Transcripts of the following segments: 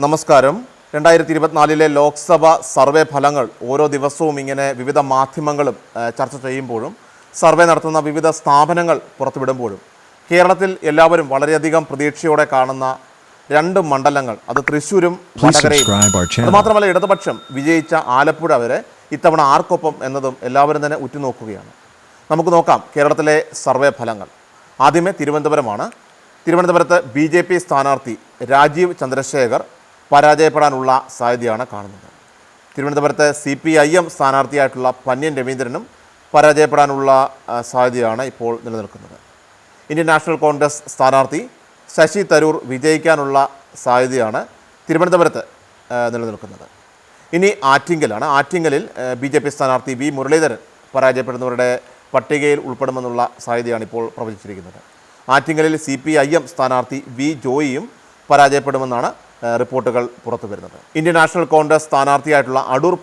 നമസ്കാരം. 2024 ലോക്സഭ സർവേ ഫലങ്ങൾ ഓരോ ദിവസവും ഇങ്ങനെ വിവിധ മാധ്യമങ്ങളും ചർച്ച ചെയ്യുമ്പോഴും സർവേ നടത്തുന്ന വിവിധ സ്ഥാപനങ്ങൾ പുറത്തുവിടുമ്പോഴും കേരളത്തിൽ എല്ലാവരും വളരെയധികം പ്രതീക്ഷയോടെ കാണുന്ന രണ്ട് മണ്ഡലങ്ങൾ, അത് തൃശ്ശൂരും വടകരയും. അതുമാത്രമല്ല, ഇടതുപക്ഷം വിജയിച്ച ആലപ്പുഴ വരെ ഇത്തവണ ആർക്കൊപ്പം എന്നതും എല്ലാവരും തന്നെ ഉറ്റുനോക്കുകയാണ്. നമുക്ക് നോക്കാം കേരളത്തിലെ സർവേ ഫലങ്ങൾ. ആദ്യമേ തിരുവനന്തപുരമാണ്. തിരുവനന്തപുരത്ത് BJP സ്ഥാനാർത്ഥി രാജീവ് ചന്ദ്രശേഖർ പരാജയപ്പെടാനുള്ള സാധ്യതയാണ് കാണുന്നത്. തിരുവനന്തപുരത്ത് CPIM സ്ഥാനാർത്ഥിയായിട്ടുള്ള പന്ന്യൻ രവീന്ദ്രനും പരാജയപ്പെടാനുള്ള സാധ്യതയാണ് ഇപ്പോൾ നിലനിൽക്കുന്നത്. ഇന്ത്യൻ നാഷണൽ കോൺഗ്രസ് സ്ഥാനാർത്ഥി ശശി തരൂർ വിജയിക്കാനുള്ള സാധ്യതയാണ് തിരുവനന്തപുരത്ത് നിലനിൽക്കുന്നത്. ഇനി ആറ്റിങ്ങലാണ്. ആറ്റിങ്ങലിൽ BJP സ്ഥാനാർത്ഥി V മുരളീധരൻ പരാജയപ്പെടുന്നവരുടെ പട്ടികയിൽ ഉൾപ്പെടുമെന്നുള്ള സാധ്യതയാണ് ഇപ്പോൾ പ്രവചിച്ചിരിക്കുന്നത്. ആറ്റിങ്ങലിൽ CPIM സ്ഥാനാർത്ഥി V ജോയിയും പരാജയപ്പെടുമെന്നാണ് റിപ്പോർട്ടുകൾ പുറത്തു വരുന്നത്. ഇന്ത്യൻ നാഷണൽ കോൺഗ്രസ് സ്ഥാനാർത്ഥിയായിട്ടുള്ള അടൂർ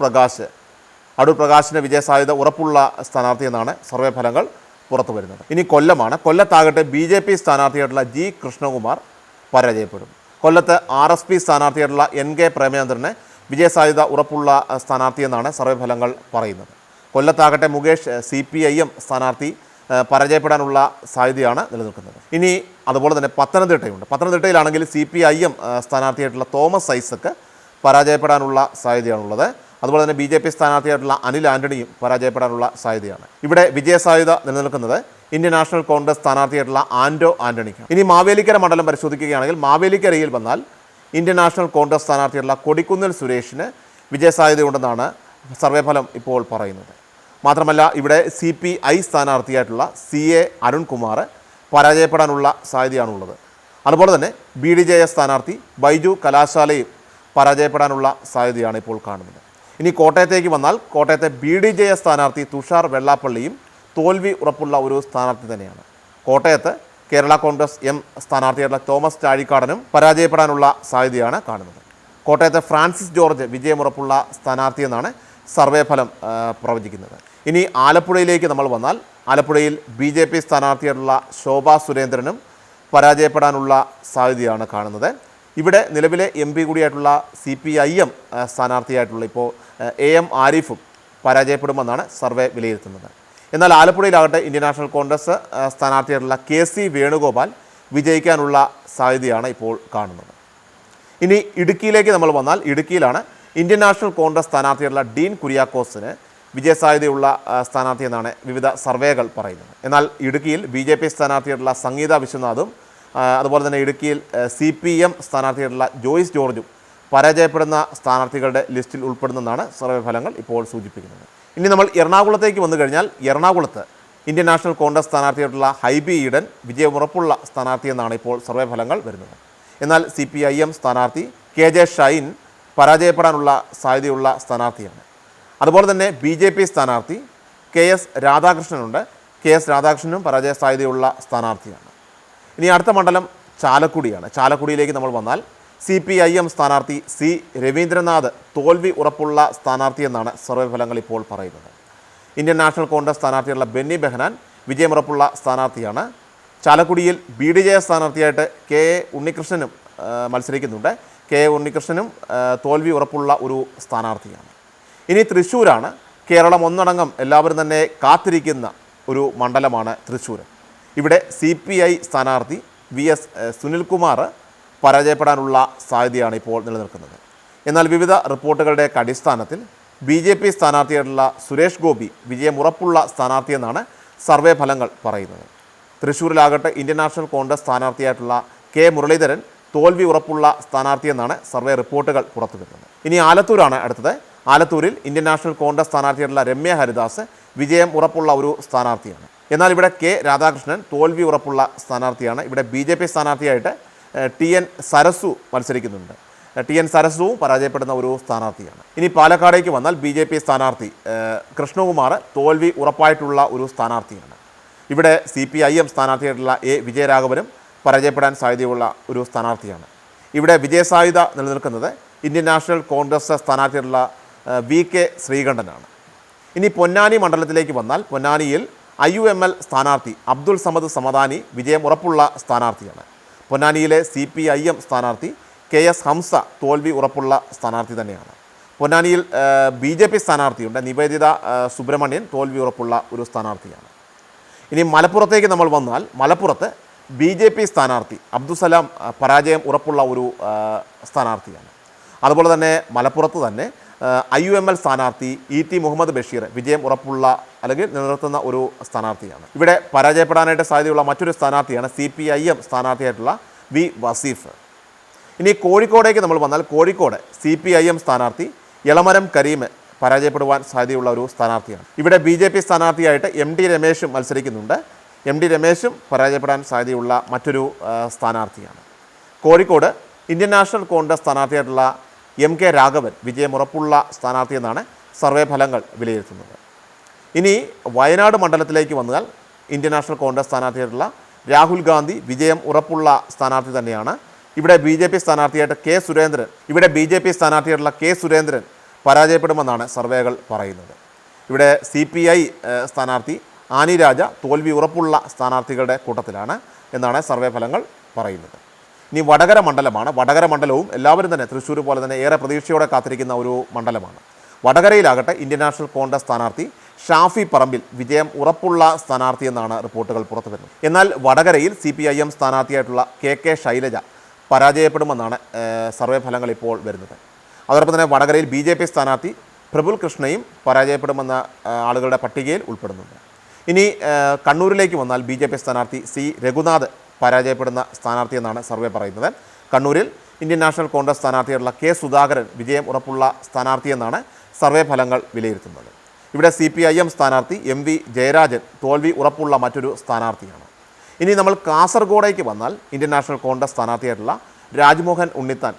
പ്രകാശിന് വിജയസാധ്യത ഉറപ്പുള്ള സ്ഥാനാർത്ഥി എന്നാണ് സർവേ ഫലങ്ങൾ പുറത്തു വരുന്നത്. ഇനി കൊല്ലമാണ്. കൊല്ലത്താകട്ടെ BJP സ്ഥാനാർത്ഥിയായിട്ടുള്ള G കൃഷ്ണകുമാർ പരാജയപ്പെടും. കൊല്ലത്ത് RSP സ്ഥാനാർത്ഥിയായിട്ടുള്ള NK പ്രേമചന്ദ്രന് വിജയസാധ്യത ഉറപ്പുള്ള സ്ഥാനാർത്ഥി എന്നാണ് സർവേ ഫലങ്ങൾ പറയുന്നത്. കൊല്ലത്താകട്ടെ മുകേഷ് CPIM സ്ഥാനാർത്ഥി പരാജയപ്പെടാനുള്ള സാധ്യതയാണ് നിലനിൽക്കുന്നത്. ഇനി അതുപോലെ തന്നെ പത്തനംതിട്ടയുണ്ട്. പത്തനംതിട്ടയിലാണെങ്കിൽ CPIM സ്ഥാനാർത്ഥിയായിട്ടുള്ള തോമസ് ഐസക്ക് പരാജയപ്പെടാനുള്ള സാധ്യതയാണുള്ളത്. അതുപോലെ തന്നെ BJP സ്ഥാനാർത്ഥിയായിട്ടുള്ള അനിൽ ആൻ്റണിയും പരാജയപ്പെടാനുള്ള സാധ്യതയാണ്. ഇവിടെ വിജയസാധ്യത നിലനിൽക്കുന്നത് ഇന്ത്യൻ നാഷണൽ കോൺഗ്രസ് സ്ഥാനാർത്ഥിയായിട്ടുള്ള ആൻ്റോ ആൻ്റണിക്കാണ്. ഇനി മാവേലിക്കര മണ്ഡലം പരിശോധിക്കുകയാണെങ്കിൽ മാവേലിക്കരയിൽ വന്നാൽ ഇന്ത്യൻ നാഷണൽ കോൺഗ്രസ് സ്ഥാനാർത്ഥിയായിട്ടുള്ള കൊടിക്കുന്നിൽ സുരേഷിന് വിജയസാധ്യതയുണ്ടെന്നാണ് സർവേ ഫലം ഇപ്പോൾ പറയുന്നത്. മാത്രമല്ല, ഇവിടെ CPI സ്ഥാനാർത്ഥിയായിട്ടുള്ള CA അരുൺകുമാർ പരാജയപ്പെടാനുള്ള സാധ്യതയാണുള്ളത്. അതുപോലെ തന്നെ BDJS സ്ഥാനാർത്ഥി ബൈജു കലാശാലയും പരാജയപ്പെടാനുള്ള സാധ്യതയാണ് ഇപ്പോൾ കാണുന്നത്. ഇനി കോട്ടയത്തേക്ക് വന്നാൽ കോട്ടയത്തെ BDJS സ്ഥാനാർത്ഥി തുഷാർ വെള്ളാപ്പള്ളിയും തോൽവി ഉറപ്പുള്ള ഒരു സ്ഥാനാർത്ഥി തന്നെയാണ്. കോട്ടയത്ത് കേരള കോൺഗ്രസ് M സ്ഥാനാർത്ഥിയായിട്ടുള്ള തോമസ് ചാഴിക്കാടനും പരാജയപ്പെടാനുള്ള സാധ്യതയാണ് കാണുന്നത്. കോട്ടയത്തെ ഫ്രാൻസിസ് ജോർജ് വിജയമുറപ്പുള്ള സ്ഥാനാർത്ഥി എന്നാണ് സർവേ ഫലം പ്രവചിക്കുന്നത്. ഇനി ആലപ്പുഴയിലേക്ക് നമ്മൾ വന്നാൽ ആലപ്പുഴയിൽ BJP സ്ഥാനാർത്ഥിയായിട്ടുള്ള ശോഭാ സുരേന്ദ്രനും പരാജയപ്പെടാനുള്ള സാധ്യതയാണ് കാണുന്നത്. ഇവിടെ നിലവിലെ MP കൂടിയായിട്ടുള്ള CPIM സ്ഥാനാർത്ഥിയായിട്ടുള്ള ഇപ്പോൾ AM ആരിഫും പരാജയപ്പെടുമെന്നാണ് സർവേ വിലയിരുത്തുന്നത്. എന്നാൽ ആലപ്പുഴയിലാകട്ടെ ഇന്ത്യൻ നാഷണൽ കോൺഗ്രസ് സ്ഥാനാർത്ഥിയായിട്ടുള്ള KC വേണുഗോപാൽ വിജയിക്കാനുള്ള സാധ്യതയാണ് ഇപ്പോൾ കാണുന്നത്. ഇനി ഇടുക്കിയിലേക്ക് നമ്മൾ വന്നാൽ ഇടുക്കിയിലാണ് ഇന്ത്യൻ നാഷണൽ കോൺഗ്രസ് സ്ഥാനാർത്ഥിയായിട്ടുള്ള ഡീൻ കുര്യാക്കോസിന് വിജയസാധ്യതയുള്ള സ്ഥാനാർത്ഥി എന്നാണ് വിവിധ സർവേകൾ പറയുന്നത്. എന്നാൽ ഇടുക്കിയിൽ BJP സ്ഥാനാർത്ഥിയായിട്ടുള്ള സംഗീത വിശ്വനാഥും അതുപോലെ തന്നെ ഇടുക്കിയിൽ CPM സ്ഥാനാർത്ഥിയായിട്ടുള്ള ജോയ്സ് ജോർജും പരാജയപ്പെടുന്ന സ്ഥാനാർത്ഥികളുടെ ലിസ്റ്റിൽ ഉൾപ്പെടുന്നതെന്നാണ് സർവേ ഫലങ്ങൾ ഇപ്പോൾ സൂചിപ്പിക്കുന്നത്. ഇനി നമ്മൾ എറണാകുളത്തേക്ക് വന്നു കഴിഞ്ഞാൽ എറണാകുളത്ത് Indian National Congress സ്ഥാനാർത്ഥിയായിട്ടുള്ള Hibi Eden വിജയമുറപ്പുള്ള സ്ഥാനാർത്ഥി എന്നാണ് ഇപ്പോൾ സർവേ ഫലങ്ങൾ വരുന്നത്. എന്നാൽ CPIM സ്ഥാനാർത്ഥി KJ ഷൈൻ പരാജയപ്പെടാനുള്ള സാധ്യതയുള്ള സ്ഥാനാർത്ഥിയാണ്. അതുപോലെ തന്നെ BJP സ്ഥാനാർത്ഥി KS രാധാകൃഷ്ണനുണ്ട്. KS രാധാകൃഷ്ണനും പരാജയ സാധ്യതയുള്ള സ്ഥാനാർത്ഥിയാണ്. ഇനി അടുത്ത മണ്ഡലം ചാലക്കുടിയാണ്. ചാലക്കുടിയിലേക്ക് നമ്മൾ വന്നാൽ CPIM സ്ഥാനാർത്ഥി C രവീന്ദ്രനാഥ് തോൽവി ഉറപ്പുള്ള സ്ഥാനാർത്ഥി എന്നാണ് സർവേ ഫലങ്ങൾ ഇപ്പോൾ പറയുന്നത്. ഇന്ത്യൻ നാഷണൽ കോൺഗ്രസ് സ്ഥാനാർത്ഥിയുള്ള ബെന്നി ബെഹനാൻ വിജയമുറപ്പുള്ള സ്ഥാനാർത്ഥിയാണ്. ചാലക്കുടിയിൽ BDJS സ്ഥാനാർത്ഥിയായിട്ട് KA ഉണ്ണികൃഷ്ണനും മത്സരിക്കുന്നുണ്ട്. KA ഉണ്ണികൃഷ്ണനും തോൽവി ഉറപ്പുള്ള ഒരു സ്ഥാനാർത്ഥിയാണ്. ഇനി തൃശ്ശൂരാണ്. കേരളം ഒന്നടങ്കം എല്ലാവരും തന്നെ കാത്തിരിക്കുന്ന ഒരു മണ്ഡലമാണ് തൃശ്ശൂർ. ഇവിടെ CPI സ്ഥാനാർത്ഥി VS സുനിൽകുമാർ പരാജയപ്പെടാനുള്ള സാധ്യതയാണ് ഇപ്പോൾ നിലനിൽക്കുന്നത്. എന്നാൽ വിവിധ റിപ്പോർട്ടുകളുടെയൊക്കെ അടിസ്ഥാനത്തിൽ BJP സ്ഥാനാർത്ഥിയായിട്ടുള്ള സുരേഷ് ഗോപി വിജയമുറപ്പുള്ള സ്ഥാനാർത്ഥി എന്നാണ് സർവേ ഫലങ്ങൾ പറയുന്നത്. തൃശ്ശൂരിലാകട്ടെ ഇന്ത്യൻ നാഷണൽ കോൺഗ്രസ് സ്ഥാനാർത്ഥിയായിട്ടുള്ള K മുരളീധരൻ തോൽവി ഉറപ്പുള്ള സ്ഥാനാർത്ഥി എന്നാണ് സർവേ റിപ്പോർട്ടുകൾ പുറത്തു വരുന്നത്. ഇനി ആലത്തൂരാണ് അടുത്തത്. ആലത്തൂരിൽ Indian National Congress സ്ഥാനാർത്ഥിയായിട്ടുള്ള Ramya Haridas വിജയം ഉറപ്പുള്ള ഒരു സ്ഥാനാർത്ഥിയാണ്. എന്നാൽ ഇവിടെ K രാധാകൃഷ്ണൻ തോൽവി ഉറപ്പുള്ള സ്ഥാനാർത്ഥിയാണ്. ഇവിടെ BJP സ്ഥാനാർത്ഥിയായിട്ട് TN സരസു മത്സരിക്കുന്നുണ്ട്. TN സരസുവും പരാജയപ്പെടുന്ന ഒരു സ്ഥാനാർത്ഥിയാണ്. ഇനി പാലക്കാടേക്ക് വന്നാൽ BJP സ്ഥാനാർത്ഥി കൃഷ്ണകുമാർ തോൽവി ഉറപ്പായിട്ടുള്ള ഒരു സ്ഥാനാർത്ഥിയാണ്. ഇവിടെ CPIM സ്ഥാനാർത്ഥിയായിട്ടുള്ള A വിജയരാഘവനും പരാജയപ്പെടാൻ സാധ്യതയുള്ള ഒരു സ്ഥാനാർത്ഥിയാണ്. ഇവിടെ വിജയസാധ്യത നിലനിൽക്കുന്നത് ഇന്ത്യൻ നാഷണൽ കോൺഗ്രസ് സ്ഥാനാർത്ഥിയായിട്ടുള്ള VK ശ്രീകണ്ഠനാണ്. ഇനി പൊന്നാനി മണ്ഡലത്തിലേക്ക് വന്നാൽ പൊന്നാനിയിൽ IUML സ്ഥാനാർത്ഥി അബ്ദുൾ സമദ് സമദാനി വിജയം ഉറപ്പുള്ള സ്ഥാനാർത്ഥിയാണ്. പൊന്നാനിയിലെ CPIM സ്ഥാനാർത്ഥി KS ഹംസ തോൽവി ഉറപ്പുള്ള സ്ഥാനാർത്ഥി തന്നെയാണ്. പൊന്നാനിയിൽ BJP സ്ഥാനാർത്ഥിയുണ്ട്, നിവേദിത സുബ്രഹ്മണ്യൻ തോൽവി ഉറപ്പുള്ള ഒരു സ്ഥാനാർത്ഥിയാണ്. ഇനി മലപ്പുറത്തേക്ക് നമ്മൾ വന്നാൽ മലപ്പുറത്ത് BJP സ്ഥാനാർത്ഥി അബ്ദുസലാം പരാജയം ഉറപ്പുള്ള ഒരു സ്ഥാനാർത്ഥിയാണ്. അതുപോലെ തന്നെ മലപ്പുറത്ത് തന്നെ IUML സ്ഥാനാർത്ഥി ET മുഹമ്മദ് ബഷീർ വിജയം ഉറപ്പുള്ള അല്ലെങ്കിൽ നിലനിർത്തുന്ന ഒരു സ്ഥാനാർത്ഥിയാണ്. ഇവിടെ പരാജയപ്പെടാനായിട്ട് സാധ്യതയുള്ള മറ്റൊരു സ്ഥാനാർത്ഥിയാണ് CPIM സ്ഥാനാർത്ഥിയായിട്ടുള്ള V വസീഫ്. ഇനി കോഴിക്കോടേക്ക് നമ്മൾ വന്നാൽ കോഴിക്കോട് CPIM സ്ഥാനാർത്ഥി എളമരം കരീം പരാജയപ്പെടുവാൻ സാധ്യതയുള്ള ഒരു സ്ഥാനാർത്ഥിയാണ്. ഇവിടെ BJP സ്ഥാനാർത്ഥിയായിട്ട് MD രമേശും മത്സരിക്കുന്നുണ്ട്. MD രമേശും പരാജയപ്പെടാൻ സാധ്യതയുള്ള മറ്റൊരു സ്ഥാനാർത്ഥിയാണ്. കോഴിക്കോട് ഇന്ത്യൻ നാഷണൽ കോൺഗ്രസ് സ്ഥാനാർത്ഥിയായിട്ടുള്ള MK രാഘവൻ വിജയം ഉറപ്പുള്ള സ്ഥാനാർത്ഥി എന്നാണ് സർവേ ഫലങ്ങൾ വിലയിരുത്തുന്നത്. ഇനി വയനാട് മണ്ഡലത്തിലേക്ക് വന്നാൽ Indian National Congress സ്ഥാനാർത്ഥിയായിട്ടുള്ള Rahul Gandhi വിജയം ഉറപ്പുള്ള സ്ഥാനാർത്ഥി തന്നെയാണ്. ഇവിടെ BJP സ്ഥാനാർത്ഥിയായിട്ട് K സുരേന്ദ്രൻ പരാജയപ്പെടുമെന്നാണ് സർവേകൾ പറയുന്നത്. ഇവിടെ CPI സ്ഥാനാർത്ഥി ആനി രാജ തോൽവി ഉറപ്പുള്ള സ്ഥാനാർത്ഥികളുടെ കൂട്ടത്തിലാണ് എന്നാണ് സർവേ ഫലങ്ങൾ പറയുന്നത്. ഇനി വടകര മണ്ഡലമാണ്. വടകര മണ്ഡലവും എല്ലാവരും തന്നെ തൃശ്ശൂർ പോലെ തന്നെ ഏറെ പ്രതീക്ഷയോടെ കാത്തിരിക്കുന്ന ഒരു മണ്ഡലമാണ്. വടകരയിലാകട്ടെ ഇന്ത്യൻ നാഷണൽ കോൺഗ്രസ് സ്ഥാനാർത്ഥി ഷാഫി പറമ്പിൽ വിജയം ഉറപ്പുള്ള സ്ഥാനാർത്ഥി എന്നാണ് റിപ്പോർട്ടുകൾ പുറത്തു വരുന്നത്. എന്നാൽ വടകരയിൽ CPIM സ്ഥാനാർത്ഥിയായിട്ടുള്ള KK ശൈലജ പരാജയപ്പെടുമെന്നാണ് സർവേ ഫലങ്ങൾ ഇപ്പോൾ വരുന്നത്. അതോടൊപ്പം തന്നെ വടകരയിൽ BJP സ്ഥാനാർത്ഥി പ്രഫുൽ കൃഷ്ണയും പരാജയപ്പെടുമെന്ന ആളുകളുടെ പട്ടികയിൽ ഉൾപ്പെടുന്നുണ്ട്. ഇനി കണ്ണൂരിലേക്ക് വന്നാൽ BJP സ്ഥാനാർത്ഥി C രഘുനാഥ് പരാജയപ്പെടുന്ന സ്ഥാനാർത്ഥി എന്നാണ് സർവേ പറയുന്നത്. കണ്ണൂരിൽ ഇന്ത്യൻ നാഷണൽ കോൺഗ്രസ് സ്ഥാനാർത്ഥിയായിട്ടുള്ള K സുധാകരൻ വിജയം ഉറപ്പുള്ള സ്ഥാനാർത്ഥി എന്നാണ് സർവേ ഫലങ്ങൾ വിലയിരുത്തുന്നത്. ഇവിടെ CPIM സ്ഥാനാർത്ഥി MV ജയരാജൻ തോൽവി ഉറപ്പുള്ള മറ്റൊരു സ്ഥാനാർത്ഥിയാണ്. ഇനി നമ്മൾ കാസർഗോഡേക്ക് വന്നാൽ Indian National Congress സ്ഥാനാർത്ഥിയായിട്ടുള്ള Rajmohan Unnithan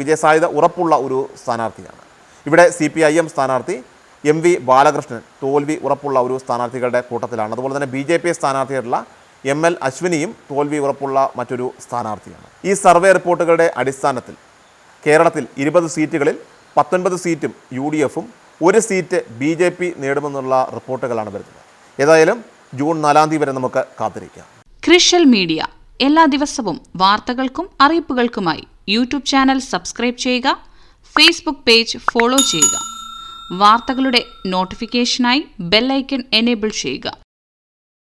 വിജയസാധ്യത ഉറപ്പുള്ള ഒരു സ്ഥാനാർത്ഥിയാണ്. ഇവിടെ CPIM സ്ഥാനാർത്ഥി MV ബാലകൃഷ്ണൻ തോൽവി ഉറപ്പുള്ള ഒരു സ്ഥാനാർത്ഥികളുടെ കൂട്ടത്തിലാണ്. അതുപോലെ തന്നെ BJP സ്ഥാനാർത്ഥിയായിട്ടുള്ള ML അശ്വിനിയും തോൽവി ഉറപ്പുള്ള മറ്റൊരു സ്ഥാനാർത്ഥിയാണ്. ഈ സർവേ റിപ്പോർട്ടുകളുടെ അടിസ്ഥാനത്തിൽ കേരളത്തിൽ 20 സീറ്റുകളിൽ 19 സീറ്റും UDFും 1 സീറ്റ് BJP നേടുമെന്നുള്ള റിപ്പോർട്ടുകളാണ് വരുന്നത്. ഏതായാലും ജൂൺ 4 തീയതി വരെ നമുക്ക് കാത്തിരിക്കാം. ക്രിഷ്യൽ മീഡിയ എല്ലാ ദിവസവും വാർത്തകൾക്കും അറിയിപ്പുകൾക്കുമായി യൂട്യൂബ് ചാനൽ സബ്സ്ക്രൈബ് ചെയ്യുക, ഫേസ്ബുക്ക് പേജ് ഫോളോ ചെയ്യുക. വാർത്തകളുടെ നോട്ടിഫിക്കേഷനായി ബെൽ ഐക്കൺ എനേബിൾ ചെയ്യുക.